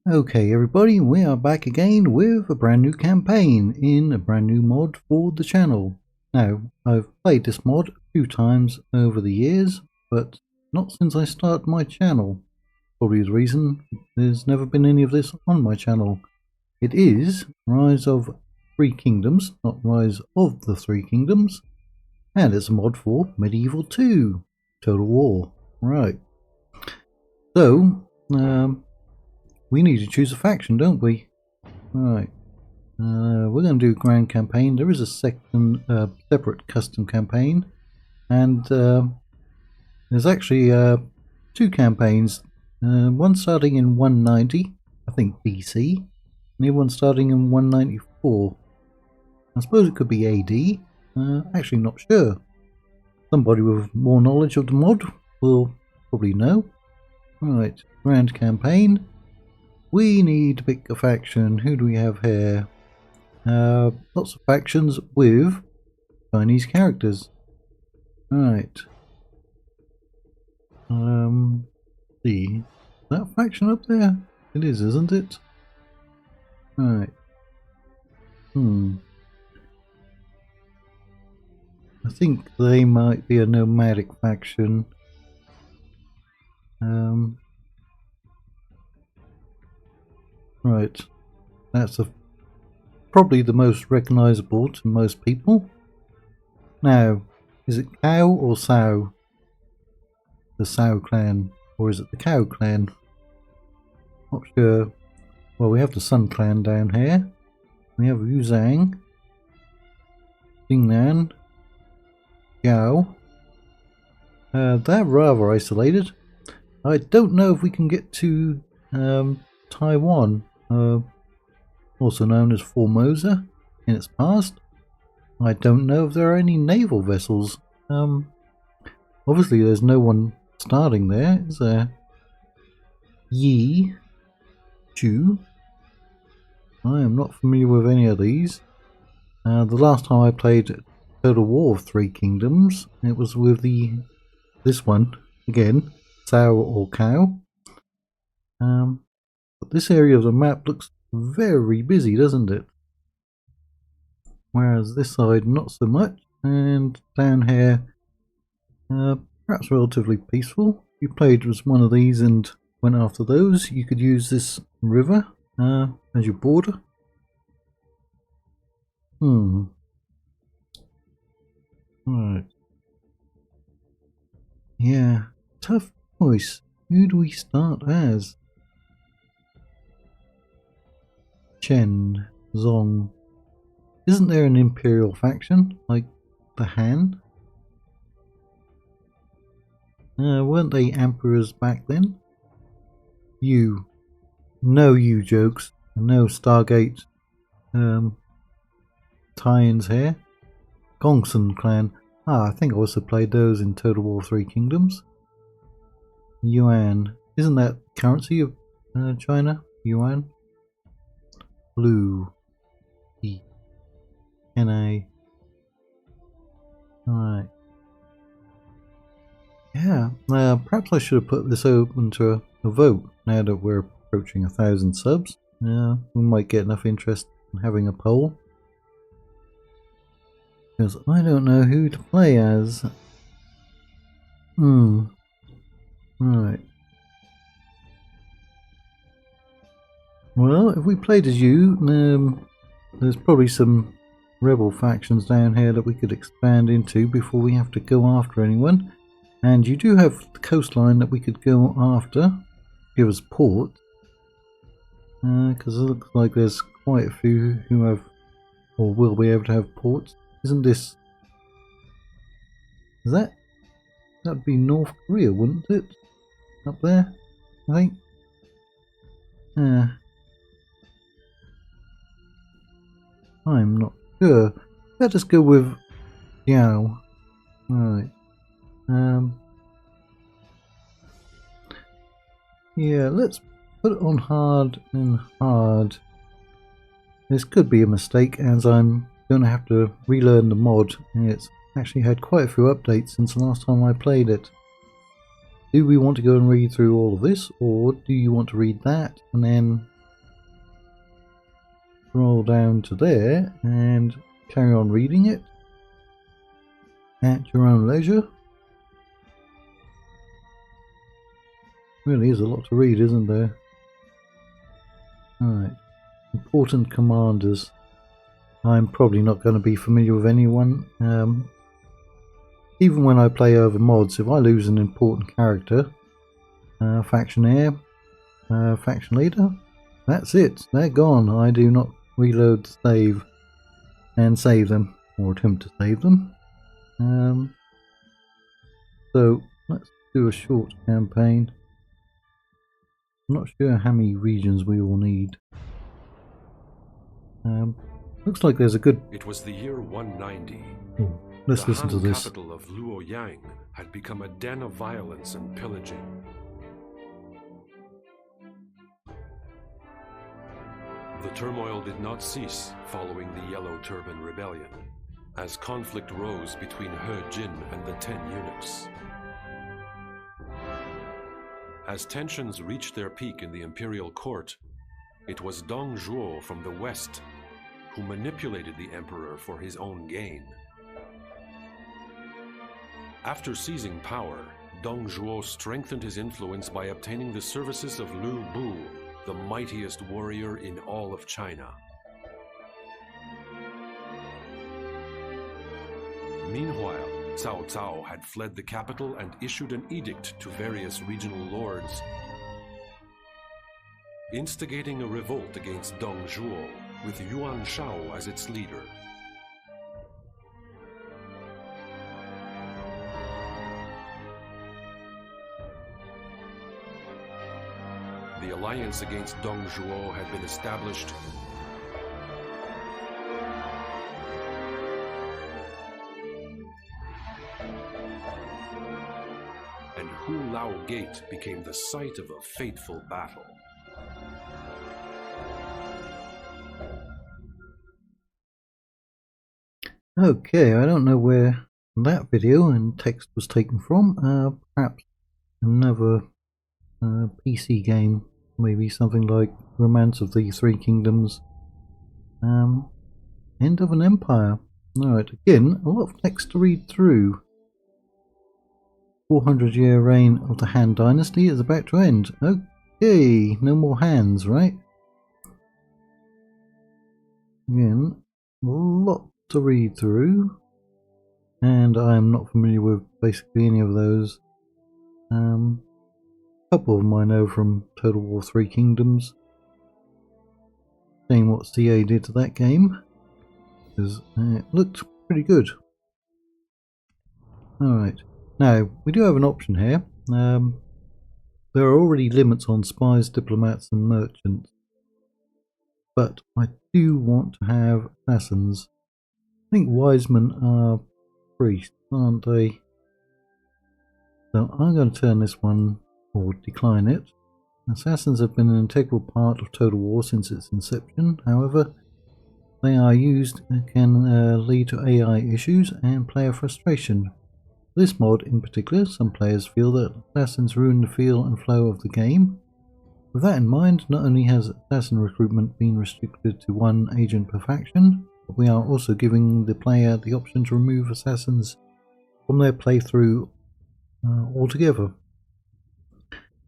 Okay everybody, we are back again with a brand new campaign in a brand new mod for the channel. Now, I've played this mod a few times over the years, but not since I started my channel. Probably the reason there's never been any of this on my channel. It is Rise of Three Kingdoms, not Rise of the Three Kingdoms, and it's a mod for Medieval 2, Total War. Right. So, we need to choose a faction, don't we? Right. We're going to do Grand Campaign. There is a second separate custom campaign, and there's actually two campaigns. One starting in 190, I think BC, and the other one starting in 194. I suppose it could be AD. Actually, not sure. Somebody with more knowledge of the mod will probably know. Right, Grand Campaign. We need to pick a faction. Who do we have here? Lots of factions with Chinese characters. Right. See. That faction up there? It is, isn't it? Right. I think they might be a nomadic faction. Right, that's probably the most recognizable to most people. Now, is it Cow or Sow? The Sow clan, or is it the Cow clan? Not sure. Well, we have the Sun clan down here. We have Yuzhang, Jingnan, Jiao. They're rather isolated. I don't know if we can get to Taiwan, also known as Formosa, in its past. I don't know if there are any naval vessels. Obviously there's no one starting there, is there? Yi, Chu. I am not familiar with any of these. The last time I played Total War of Three Kingdoms, it was with this one again, Sow or Cow. But this area of the map looks very busy, doesn't it? Whereas this side not so much, and down here perhaps relatively peaceful. If you played as one of these and went after those, you could use this river as your border. Right. Yeah, tough choice. Who do we start as? Chen, Zong. Isn't there an imperial faction like the Han? Weren't they emperors back then? You. No you jokes. No Stargate tie-ins here. Gongsun clan. I think I also played those in Total War Three Kingdoms. Yuan. Isn't that currency of China? Yuan? Blue. E. NA. Alright. Yeah, perhaps I should have put this open to a vote now that we're approaching 1,000 subs. We might get enough interest in having a poll. Because I don't know who to play as. Right. Well, if we played as you, there's probably some rebel factions down here that we could expand into before we have to go after anyone. And you do have the coastline that we could go after, give us port. Because it looks like there's quite a few who have, or will be able to have ports. Isn't this... That'd be North Korea, wouldn't it? Up there, I think. I'm not sure. Let us go with Jiao. Right. Yeah, let's put it on hard and hard. This could be a mistake as I'm going to have to relearn the mod. It's actually had quite a few updates since the last time I played it. Do we want to go and read through all of this, or do you want to read that and then scroll down to there and carry on reading it at your own leisure. Really is a lot to read, isn't there? Alright, important commanders. I'm probably not going to be familiar with anyone. Even when I play over mods, if I lose an important character, factionaire, faction leader, that's it, they're gone. I do not reload the save and save them, or attempt to save them. So let's do a short campaign. I'm not sure how many regions we will need. Looks like there's a good... It was the year 190. Ooh, let's listen to this. The capital of Luoyang had become a den of violence and pillaging. The turmoil did not cease following the Yellow Turban Rebellion, as conflict rose between He Jin and the 10 eunuchs. As tensions reached their peak in the imperial court, it was Dong Zhuo from the west who manipulated the emperor for his own gain. After seizing power, Dong Zhuo strengthened his influence by obtaining the services of Lu Bu, the mightiest warrior in all of China. Meanwhile, Cao Cao had fled the capital and issued an edict to various regional lords, instigating a revolt against Dong Zhuo, with Yuan Shao as its leader. The alliance against Dong Zhuo had been established, and Hu Lao Gate became the site of a fateful battle. Okay, I don't know where that video and text was taken from. Perhaps another PC game, maybe something like Romance of the Three Kingdoms, End of an Empire. Alright, again, a lot of text to read through. 400-year reign of the Han Dynasty is about to end. Okay, no more hands, right? Again, a lot to read through, and I am not familiar with basically any of those. A couple of them I know from Total War 3 Kingdoms. Seeing what CA did to that game, because it looked pretty good. Alright, now we do have an option here. There are already limits on spies, diplomats and merchants, but I do want to have assassins. I think wise men are priests, aren't they? So I'm going to turn this one, or decline it. Assassins have been an integral part of Total War since its inception. However, they are used can lead to AI issues and player frustration. This mod in particular, some players feel that assassins ruin the feel and flow of the game. With that in mind, not only has assassin recruitment been restricted to one agent per faction, but we are also giving the player the option to remove assassins from their playthrough altogether.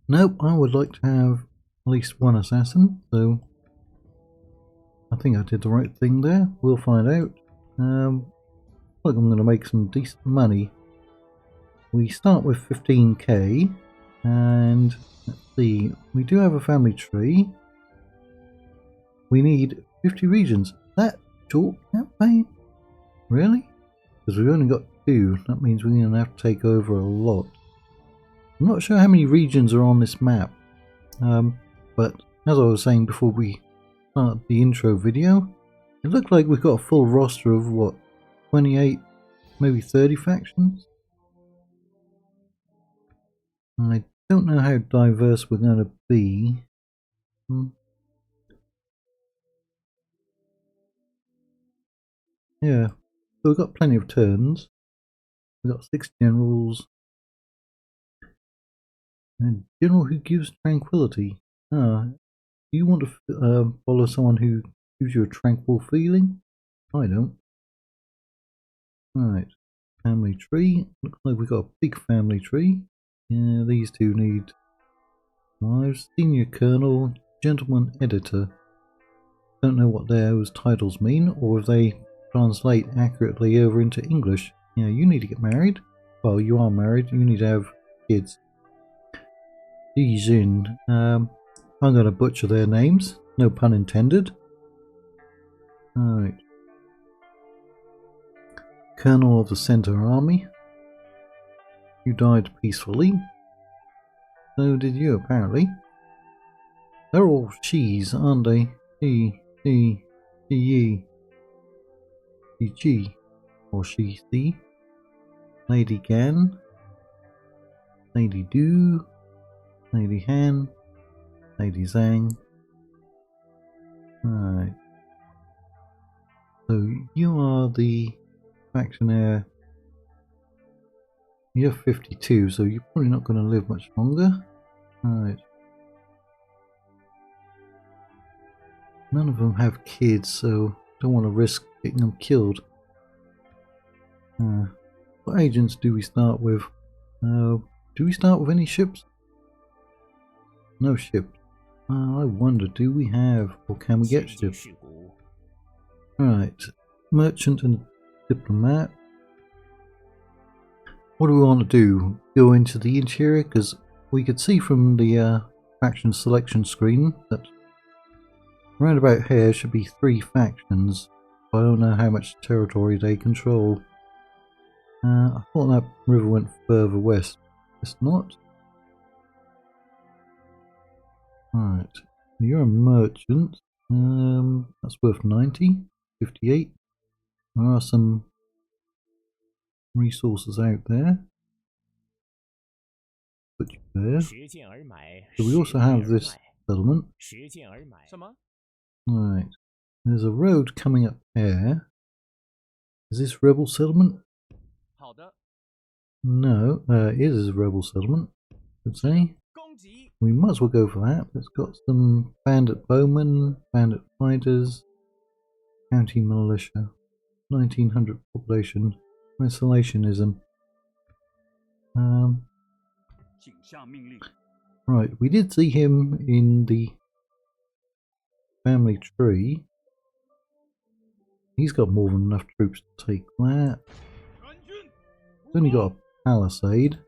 Nope, I would like to have at least one assassin, so I think I did the right thing there. We'll find out. Look, I'm going to make some decent money. We start with 15k, and let's see, we do have a family tree. We need 50 regions. That short campaign? Really? Because we've only got 2, that means we're going to have to take over a lot. I'm not sure how many regions are on this map, but as I was saying before we start the intro video, it looked like we've got a full roster of what, 28, maybe 30 factions? I don't know how diverse we're going to be. Yeah, so we've got plenty of turns. We've got 6 generals. And general who gives tranquility. Do you want to follow someone who Gives you a tranquil feeling. I don't. Right. Family tree. Looks like we've got a big family tree. Yeah, these two need wives. Senior Colonel, Gentleman Editor. Don't know what those titles mean, or if they translate accurately over into English. Yeah, you need to get married. Well, you are married. You need to have kids. Iceni. I'm going to butcher their names. No pun intended. Alright. Colonel of the Center Army. You died peacefully. So did you, apparently. They're all she's, aren't they? She, or she, Lady Gan, Lady Du, Lady Han, Lady Zhang. Right. So you are the factionaire. You're 52, so you're probably not going to live much longer. Right. None of them have kids, so don't want to risk getting them killed. What agents do we start with? Do we start with any ships? No ships. I wonder, do we have, or can we get ships? Right, merchant and diplomat. What do we want to do? Go into the interior? Because we could see from the faction selection screen that around about here should be 3 factions. I don't know how much territory they control. I thought that river went further west. It's not. Right, you're a merchant. That's worth 90, 58. There are some resources out there. Put you there. So we also have this settlement. Right, there's a road coming up here. Is this rebel settlement? No, it is a rebel settlement, I'd say. We might as well go for that. It's got some bandit bowmen, bandit fighters, county militia, 1900 population, isolationism. Right, we did see him in the family tree. He's got more than enough troops to take that. He's only got a palisade.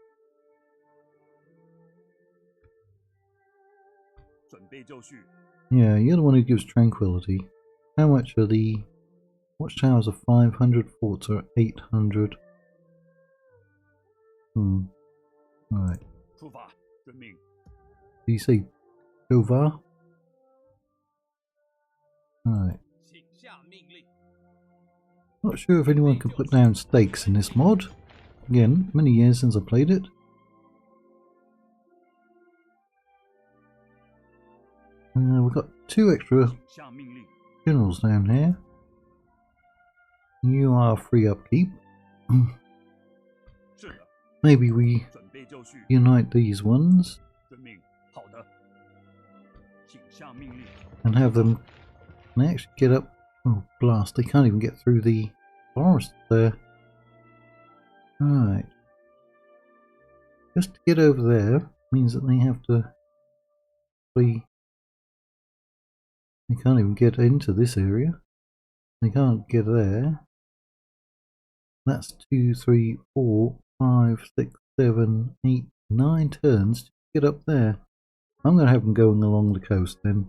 Yeah, you're the one who gives tranquility. How much are the watchtowers? Are 500, forts are 800. Right. Do you say Dovar? Right. Not sure if anyone can put down stakes in this mod. Again, many years since I played it. We've got 2 extra generals down here. You are free upkeep. Maybe we unite these ones and have them can they actually get up. Oh blast, they can't even get through the forest there. Right. Just to get over there means that they have to flee. They can't even get into this area. They can't get there. That's 2, 3, 4, 5, 6, 7, 8, 9 turns to get up there. I'm going to have them going along the coast then.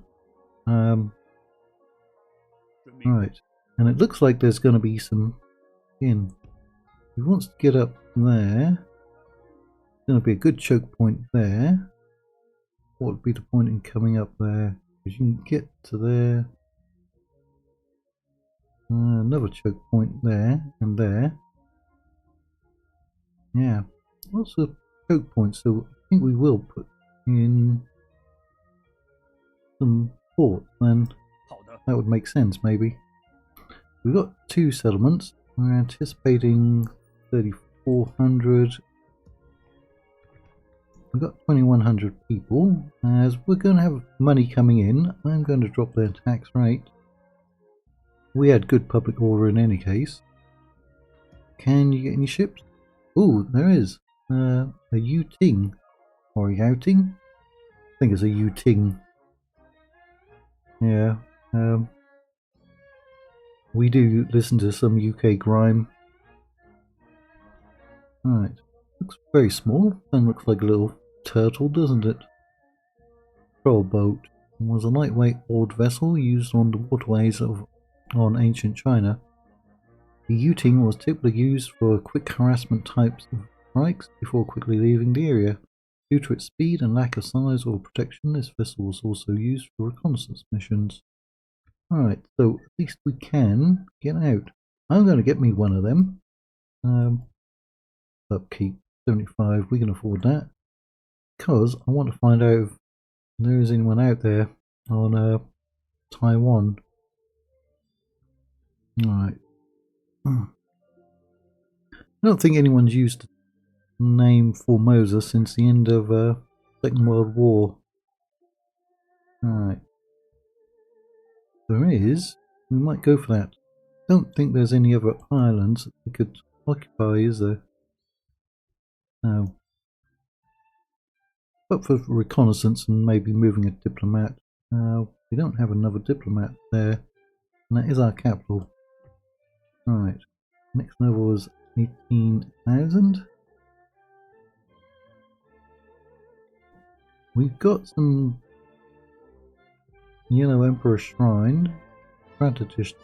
Right. And it looks like there's going to be some in. He wants to get up there. There's going to be a good choke point there. What would be the point in coming up there? Because you can get to there. Another choke point there and there. Yeah, lots of choke points, so I think we will put in some ports then. That would make sense, maybe. We've got 2 settlements. We're anticipating 3,400. We've got 2,100 people. As we're going to have money coming in, I'm going to drop their tax rate. We had good public order in any case. Can you get any ships? Ooh, there is. A Yuting. Or a Youting? I think it's a Yuting. Yeah. We do listen to some UK grime. Right. Looks very small and looks like a little turtle, doesn't it? Troll boat was a lightweight oared vessel used on the waterways on ancient China. The Yuting was typically used for quick harassment types of strikes before quickly leaving the area. Due to its speed and lack of size or protection, this vessel was also used for reconnaissance missions. Alright, so at least we can get out. I'm going to get me one of them. Upkeep 75, we can afford that. Because I want to find out if there is anyone out there on Taiwan. Alright. I don't think anyone's used the name Formosa since the end of Second World War. Alright. There is. We might go for that. Don't think there's any other islands that we could occupy, is there? No. But for reconnaissance and maybe moving a diplomat. We don't have another diplomat there. And that is our capital. Alright. Next level was 18,000. We've got some Yellow Emperor Shrine. Strategist.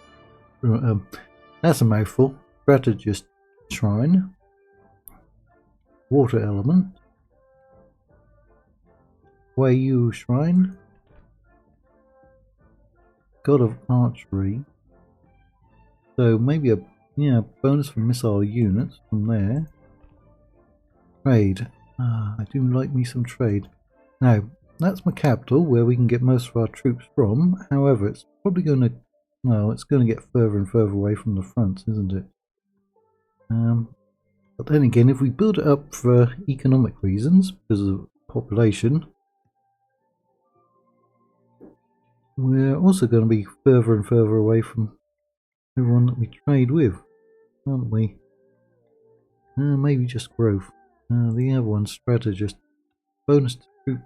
That's a mouthful. Strategist Shrine. Water Element. Wei Yu Shrine. God of Archery. So maybe a bonus for missile units from there. Trade. I do like me some trade. Now, that's my capital where we can get most of our troops from. However, it's probably going to, well, it's going to get further and further away from the front, isn't it? But then again, if we build it up for economic reasons, because of population, we're also going to be further and further away from everyone that we trade with, aren't we? Maybe just growth. The other one, strategist. Bonus to troop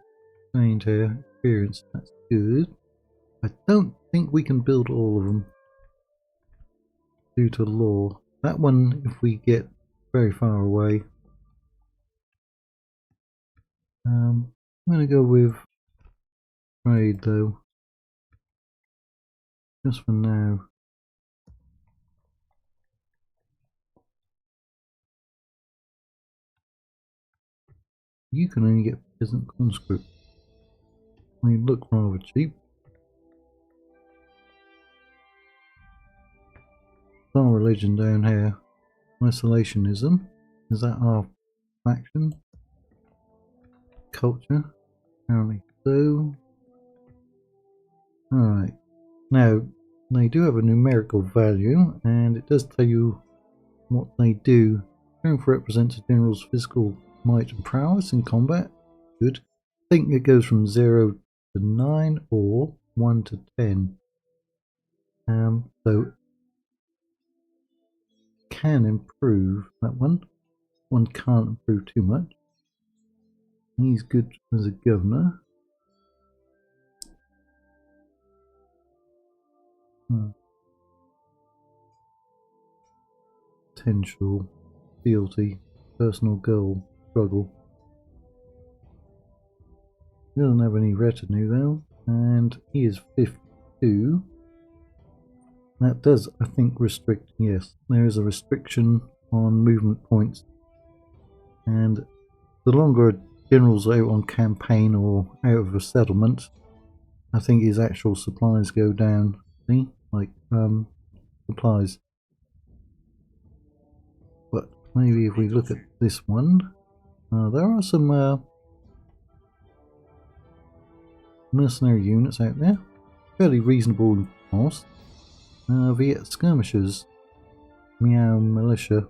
trained here. Experience, that's good. I don't think we can build all of them due to law. That one, if we get very far away. I'm going to go with trade though. Just for now. You can only get peasant conscript. They look rather cheap. Our religion down here. Isolationism. Is that our faction? Culture. Apparently so. Alright. Now, they do have a numerical value, and it does tell you what they do. Strength represents a general's physical might and prowess in combat. Good. I think it goes from 0 to 9 or 1 to 10. So can improve that one. One can't improve too much. He's good as a governor. Potential, fealty, personal goal, struggle. He doesn't have any retinue though, and he is 52. That does, I think, restrict, yes, there is a restriction on movement points. And the longer a general's out on campaign or out of a settlement, I think his actual supplies go down. See? Like, supplies. But maybe if we look at this one, there are some mercenary units out there, fairly reasonable in cost. Viet skirmishers, Miao militia,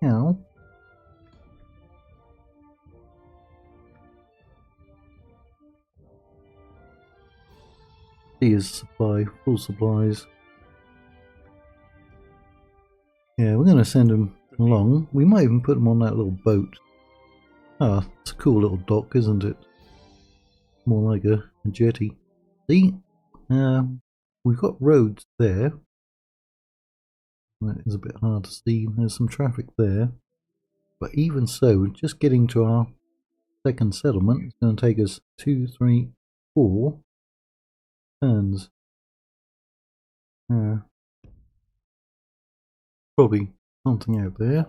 Miao. Here's supply, full supplies. Yeah, we're going to send them along. We might even put them on that little boat. Ah, it's a cool little dock, isn't it? More like a jetty. See? We've got roads there. That is a bit hard to see. There's some traffic there. But even so, just getting to our second settlement is going to take us 2, 3, 4 turns. Probably something out there.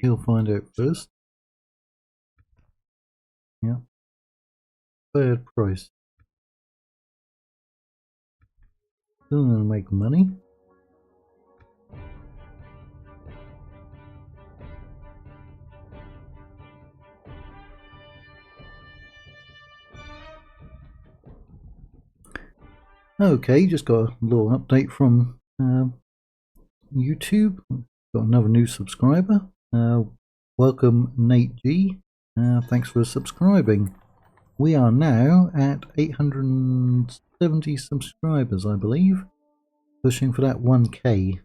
He'll find out first. Yeah. Third price. Still going to make money. Okay, just got a little update from YouTube. Got another new subscriber. Welcome, Nate G. Thanks for subscribing. We are now at 870 subscribers, I believe. Pushing for that 1k.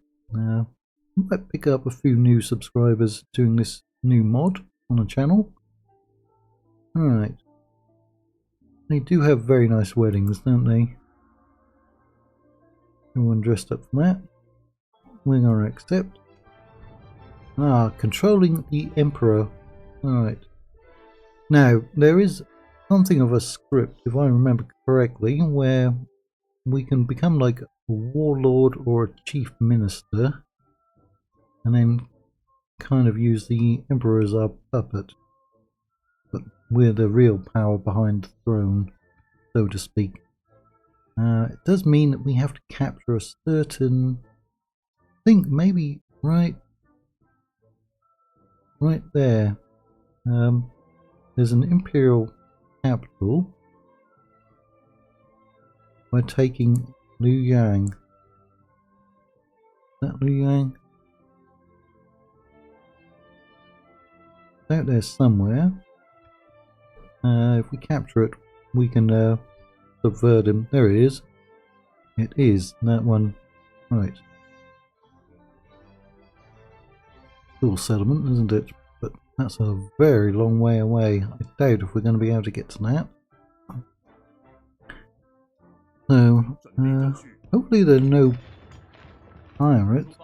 Might pick up a few new subscribers doing this new mod on the channel. Alright. They do have very nice weddings, don't they? Everyone dressed up for that. We're going to accept. Controlling the Emperor. Alright. Now, there is something of a script, if I remember correctly, where we can become like a warlord or a chief minister and then kind of use the Emperor as our puppet. But we're the real power behind the throne, so to speak. It does mean that we have to capture a certain... I think maybe right there. There's an imperial capital. We're taking Liu Yang. Is that Liu Yang? It's out there somewhere. If we capture it, we can subvert him. There it is. It is that one. Right. Cool settlement, isn't it? But that's a very long way away. I doubt if we're going to be able to get to that. So, hopefully there are no pirates.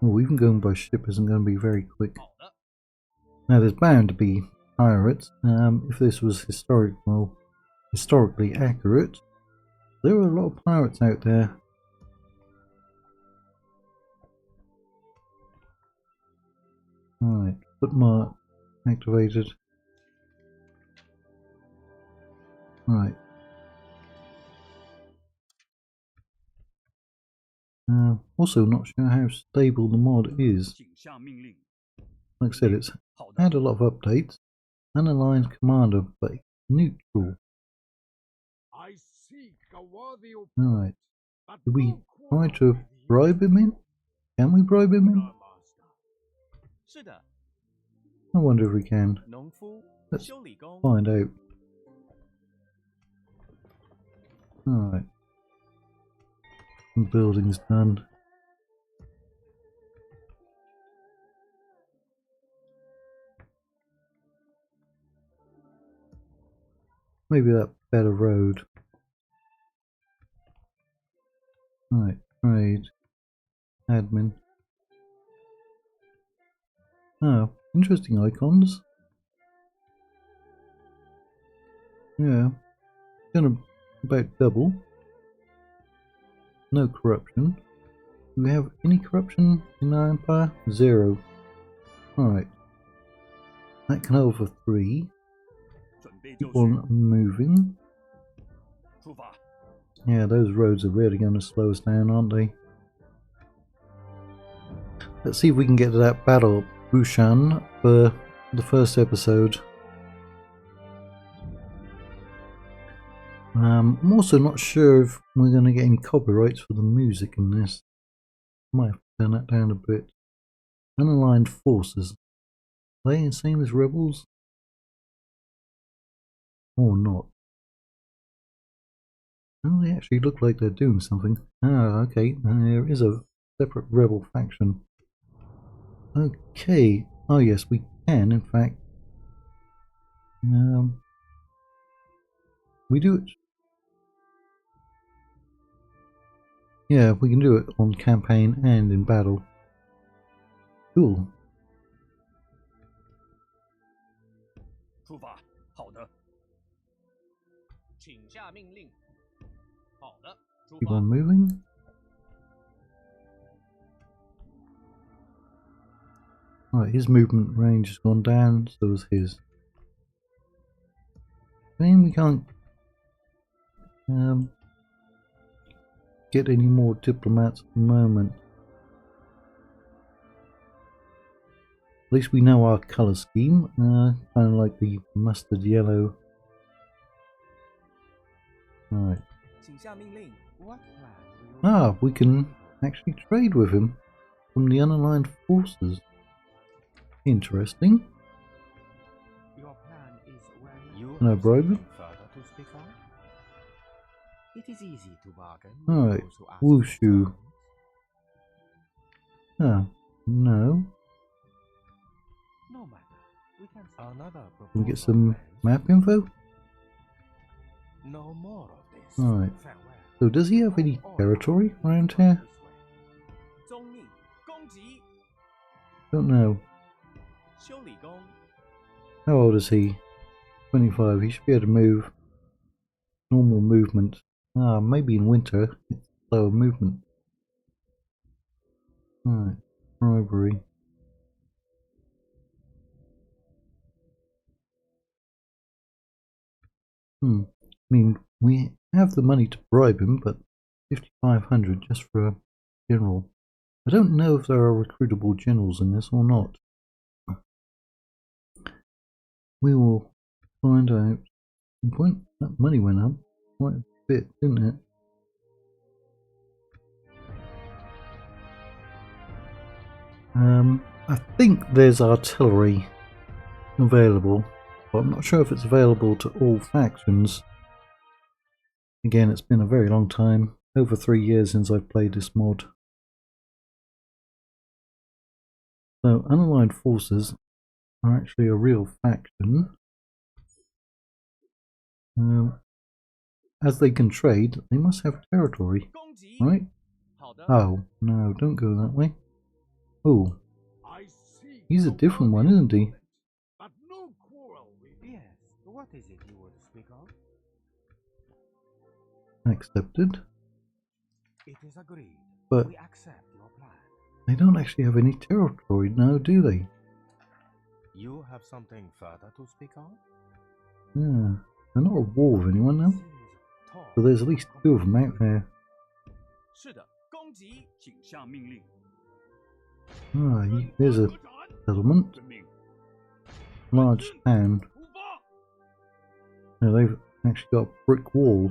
Oh, even going by ship isn't going to be very quick. Now, there's bound to be pirates. If this was historically accurate, there are a lot of pirates out there. Alright, footmark activated. Right. Also not sure how stable the mod is. Like I said, it's had a lot of updates. Unaligned commander, but neutral. Alright. Do we try to bribe him in? Can we bribe him in? I wonder if we can. Let's find out. Alright. Some buildings done. Maybe that better road. Right, trade. Admin. Oh, interesting icons. Yeah. Gonna about double. No corruption. Do we have any corruption in our empire? 0. Alright. That can over 3. Keep on moving. Yeah, those roads are really going to slow us down, aren't they? Let's see if we can get to that battle, Bushan, for the first episode. I'm also not sure if we're going to get any copyrights for the music in this. Might have to turn that down a bit. Unaligned forces. Are they the same as rebels? Or not? Oh, they actually look like they're doing something. Ah, okay. There is a separate rebel faction. Okay. Oh yes, we can. In fact, we do it. Yeah, we can do it on campaign and in battle. Cool. 出发。好的。请下命令。好的，出 Keep 发。 on moving. Right, his movement range has gone down, so has his. I mean, we can't get any more diplomats at the moment. At least we know our colour scheme, kind of like the mustard yellow. Right. Ah, we can actually trade with him from the unaligned forces. Interesting. No bribe. Alright, Wushu. Ah, no. Can we get some map info? Alright. So does he have any territory around here? Don't know. How old is he? 25. He should be able to move. Normal movement. Ah, maybe in winter it's slower movement. Alright. Bribery. I mean, we have the money to bribe him, but 5,500 just for a general. I don't know if there are recruitable generals in this or not. We will find out. That money went up quite a bit, didn't it? I think there's artillery available, but I'm not sure if it's available to all factions. Again, it's been a very long time, over 3 years since I've played this mod. So, unaligned forces are actually a real faction. As they can trade, they must have territory, right? Oh, no, don't go that way. Oh, he's a different one, isn't he? What is it you would speak of? Accepted. It is agreed. But we accept your plan. They don't actually have any territory now, do they? You have something further to speak of? Yeah, they're not at war with anyone now. So there's at least 2 of them out there. Ah, there's a settlement. Large town. Now they've actually got a brick wall.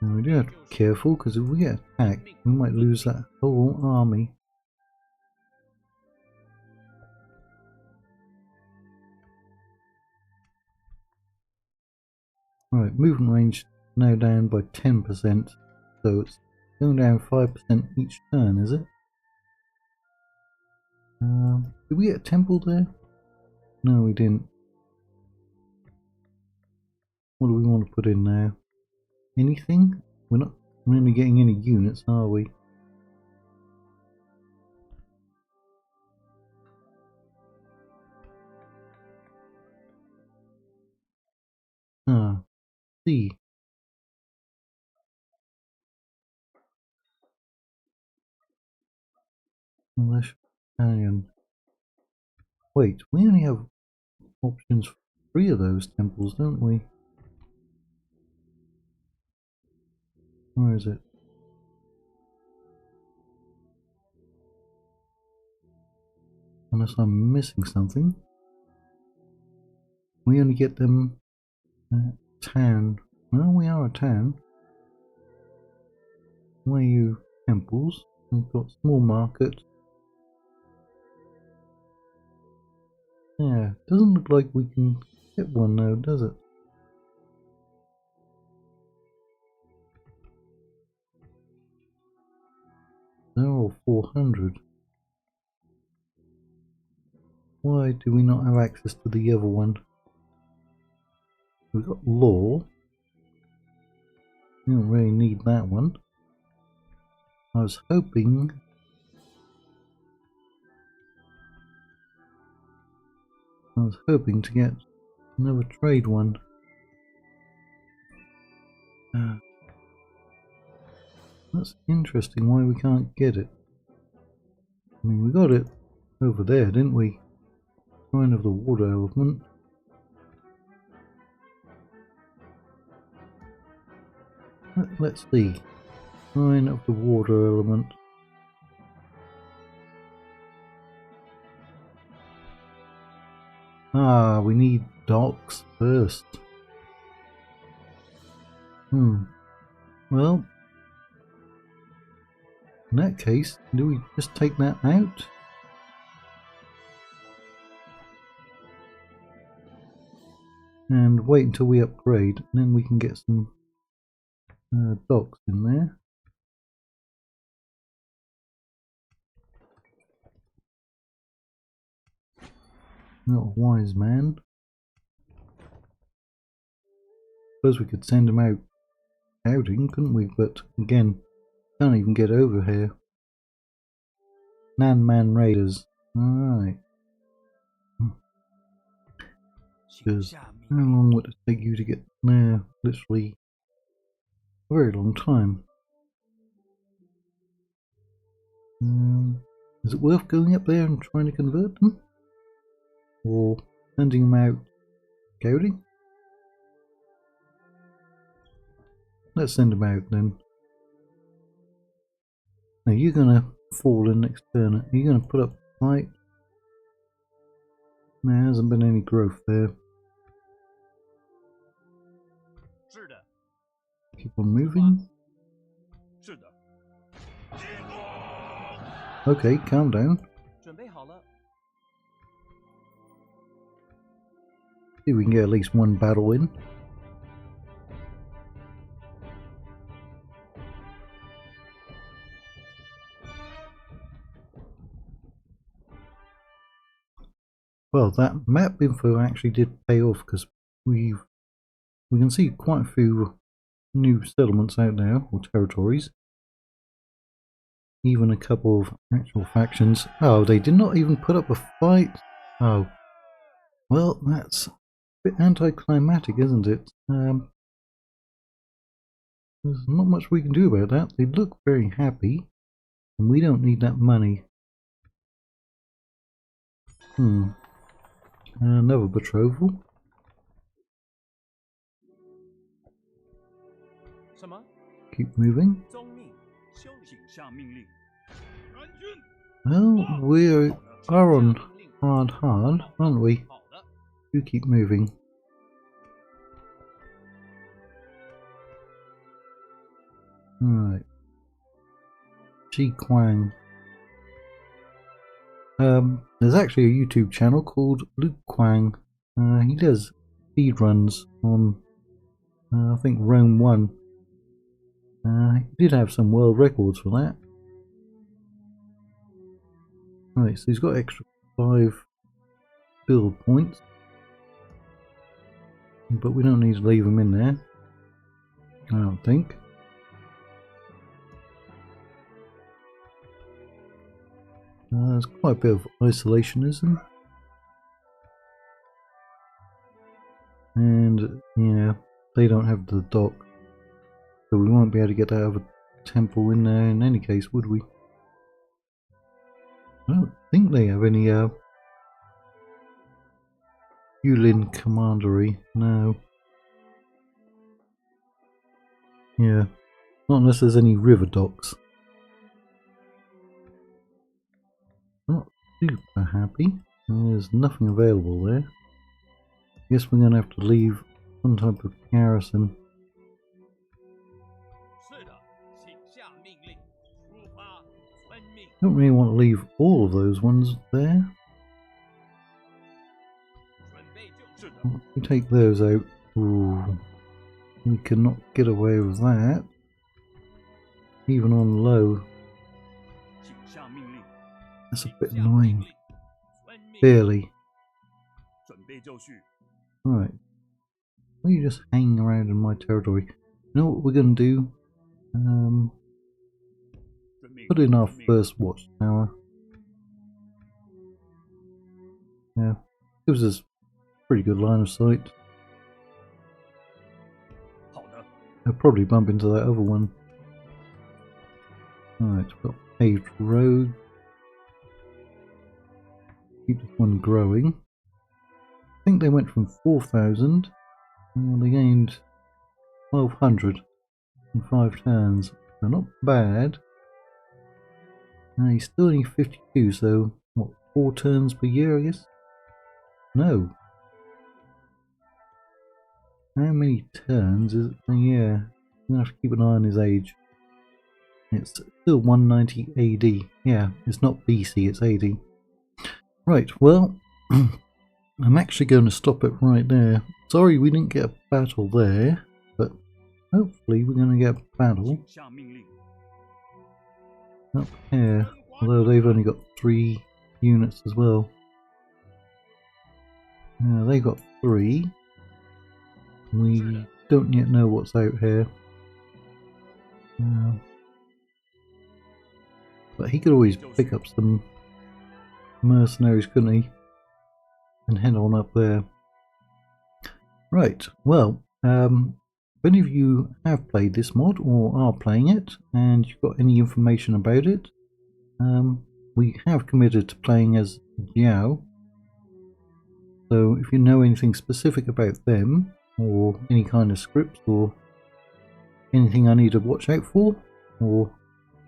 Now we do have to be careful, because if we get attacked, we might lose that whole army. Right, movement range now down by 10%, so it's going down 5% each turn, is it? Did we get a temple there? No, we didn't. What do we want to put in now? Anything? We're not really getting any units, are we? Ah, C. English Italian. Wait, we only have options for 3 of those temples, don't we? Where is it? Unless I'm missing something. We only get them at town. Well, we are a town. Where are you temples? We've got small market. Yeah, doesn't look like we can get one now, does it? They're all level 400. Why do we not have access to the other one? We've got law. We don't really need that one. I was hoping to get another trade one. That's interesting why we can't get it. I mean, we got it over there, didn't we? Shrine of the water element. Let's see. Shrine of the water element. Ah, we need docks first. Well, in that case, do we just take that out? And wait until we upgrade, and then we can get some docks in there. Not a wise man. Suppose we could send him out outing, couldn't we? But again, can't even get over here. Nan-Man Raiders. Alright. Because how long would it take you to get there? Literally a very long time. Is it worth going up there and trying to convert them? Or sending them out scouting? Let's send them out then. Now you're gonna fall in next turn. Are you gonna put up a fight? There hasn't been any growth there. Keep on moving. Okay, calm down. See if we can get at least one battle in. Well, that map info actually did pay off because we can see quite a few new settlements out now, or territories. Even a couple of actual factions. Oh, they did not even put up a fight. Oh, well, that's a bit anticlimactic, isn't it? There's not much we can do about that. They look very happy, and we don't need that money. Another betrothal. Keep moving. Well, we are on hard, aren't we? You keep moving. Alright. Ji Quang. There's actually a YouTube channel called Luke Quang. He does speedruns on, I think, Rome 1. He did have some world records for that. Right, so he's got extra 5 build points. But we don't need to leave him in there, I don't think. There's quite a bit of isolationism. And, yeah, they don't have the dock. So we won't be able to get that other temple in there in any case, would we? I don't think they have any Yulin commandery, no. Yeah, not unless there's any river docks. Not super happy. There's nothing available there. Guess we're gonna have to leave some type of garrison. Don't really want to leave all of those ones there. We take those out. Ooh, we cannot get away with that. Even on low. That's a bit annoying. Barely. Right. Why are you just hanging around in my territory? You know what we're going to do? Put in our first watchtower. Yeah. Gives us pretty good line of sight. I'll probably bump into that other one. Alright, we've got paved road. Keep this one growing. I think they went from 4,000 and they gained 1,200 in 5 turns. So not bad. He's still only 52, so what, 4 turns per year, I guess? No. How many turns is it per year? I'm going to have to keep an eye on his age. It's still 190 AD. Yeah, it's not BC, it's AD. Right, well, I'm actually going to stop it right there. Sorry we didn't get a battle there, but hopefully we're going to get a battle up here. Although they've only got 3 units as well. They got 3. We don't yet know what's out here. But he could always pick up some mercenaries, couldn't he? And head on up there. Right, well, if any of you have played this mod or are playing it and you've got any information about it, we have committed to playing as Jiao. So if you know anything specific about them, or any kind of scripts, or anything I need to watch out for, or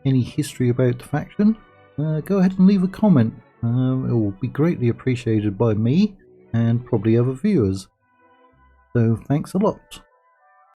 any history about the faction, go ahead and leave a comment. It will be greatly appreciated by me and probably other viewers. So thanks a lot.